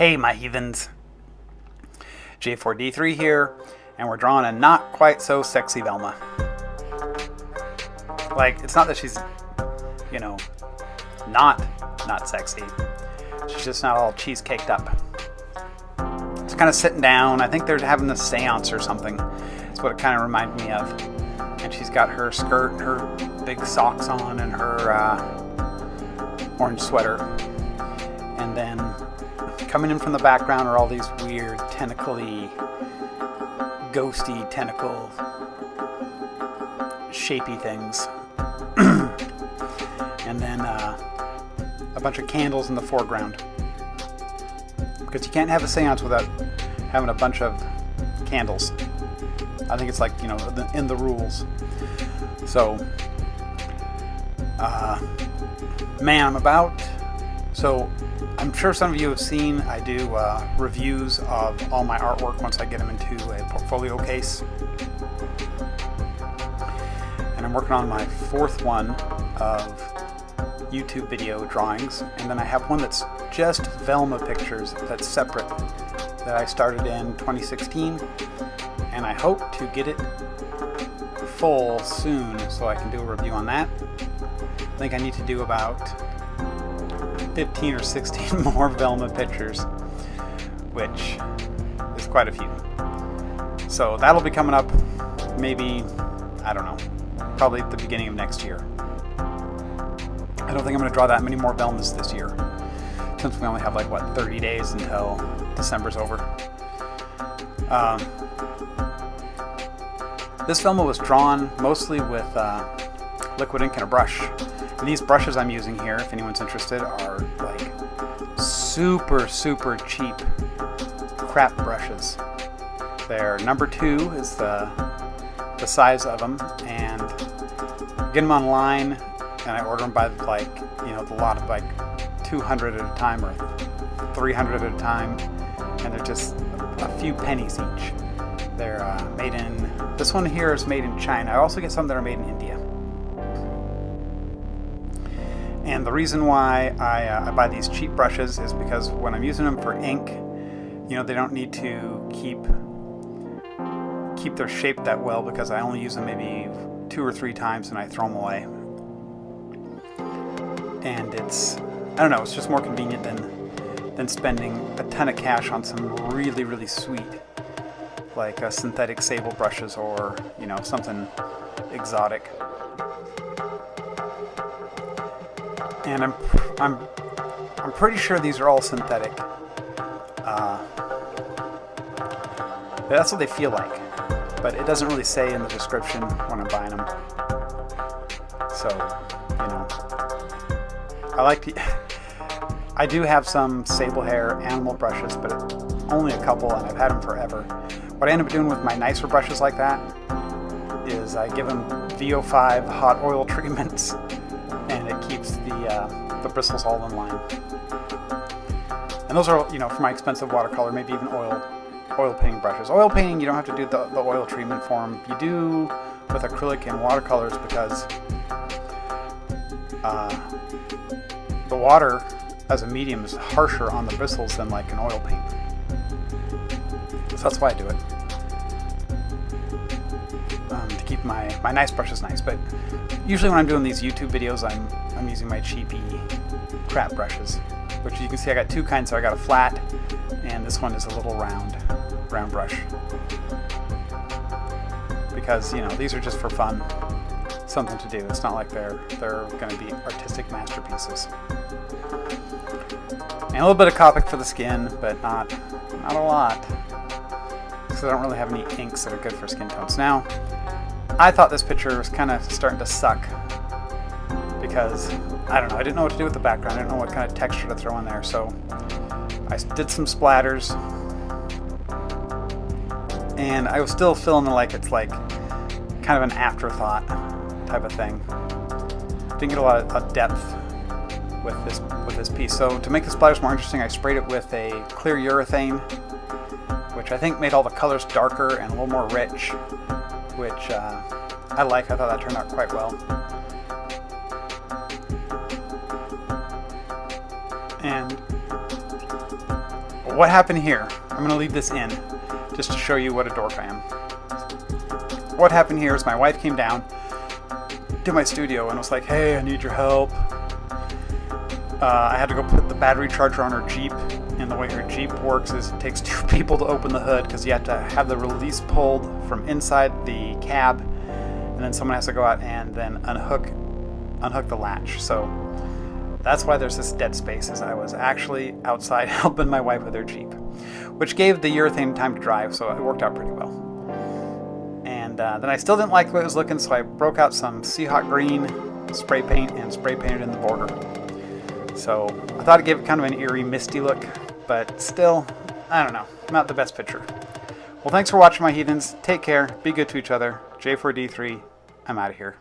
Hey my heathens, J4D3 here, and we're drawing a not quite so sexy Velma. Like, it's not that she's, not sexy. She's just not all cheesecaked up. It's kind of sitting down. I think they're having a seance or something. That's what it kind of reminded me of. And she's got her skirt and her big socks on and her orange sweater. And then coming in from the background are all these weird tentacly, ghosty tentacle shapy things. And then a bunch of candles in the foreground. Because you can't have a seance without having a bunch of candles. I think it's like, in the rules. So, So, I'm sure some of you have seen, I do reviews of all my artwork once I get them into a portfolio case. And I'm working on my fourth one of YouTube video drawings. And then I have one that's just Velma pictures that's separate that I started in 2016. And I hope to get it full soon so I can do a review on that. I think I need to do about 15 or 16 more Velma pictures, which is quite a few. So that'll be coming up maybe, I don't know, probably at the beginning of next year. I don't think I'm going to draw that many more Velmas this year, since we only have 30 days until December's over. This Velma was drawn mostly with liquid ink and a brush. And these brushes I'm using here, if anyone's interested, are super cheap crap brushes. They're number 2 is the size of them, and get them online, and I order them by the lot of 200 at a time or 300 at a time, and they're just a few pennies each. They're made in, this one here is made in China. I also get some that are made in India. And the reason why I buy these cheap brushes is because when I'm using them for ink, they don't need to keep their shape that well, because I only use them maybe 2 or 3 times and I throw them away. And it's just more convenient than spending a ton of cash on some really sweet, like synthetic sable brushes or something exotic. And I'm pretty sure these are all synthetic. That's what they feel like, but it doesn't really say in the description when I'm buying them. So, I do have some sable hair animal brushes, but only a couple, and I've had them forever. What I end up doing with my nicer brushes like that is I give them VO5 hot oil treatments, and it keeps the bristles all in line. And those are, for my expensive watercolor, maybe even oil painting brushes. Oil painting, you don't have to do the oil treatment for them. You do with acrylic and watercolors, because the water as a medium is harsher on the bristles than like an oil paint. So that's why I do it. To keep my nice brushes nice. But usually when I'm doing these YouTube videos, I'm using my cheapy crap brushes, which you can see I got 2 kinds. So I got a flat, and this one is a little round brush, because these are just for fun, something to do. It's not like they're going to be artistic masterpieces. And a little bit of Copic for the skin, but not a lot, because I don't really have any inks that are good for skin tones. Now, I thought this picture was kind of starting to suck, because I didn't know what to do with the background. I didn't know what kind of texture to throw in there, so I did some splatters, and I was still feeling like it's like kind of an afterthought type of thing. Didn't get a lot of depth with this piece. So to make the splatters more interesting, I sprayed it with a clear urethane, which I think made all the colors darker and a little more rich, which I like. I thought that turned out quite well. And what happened here? I'm going to leave this in just to show you what a dork I am. What happened here is my wife came down to my studio and was like, hey, I need your help. I had to go put the battery charger on her Jeep, and the way her Jeep works is it takes 2 people to open the hood because you have to have the release pulled from inside the cab, and then someone has to go out and then unhook the latch. So that's why there's this dead space, as I was actually outside helping my wife with her Jeep, which gave the urethane time to dry, so it worked out pretty well. And then I still didn't like the way it was looking, so I broke out some Seahawk green spray paint and spray painted in the border. So I thought it gave it kind of an eerie, misty look, but still, I don't know, not the best picture. Well, thanks for watching, my heathens. Take care, be good to each other. J4D3, I'm out of here.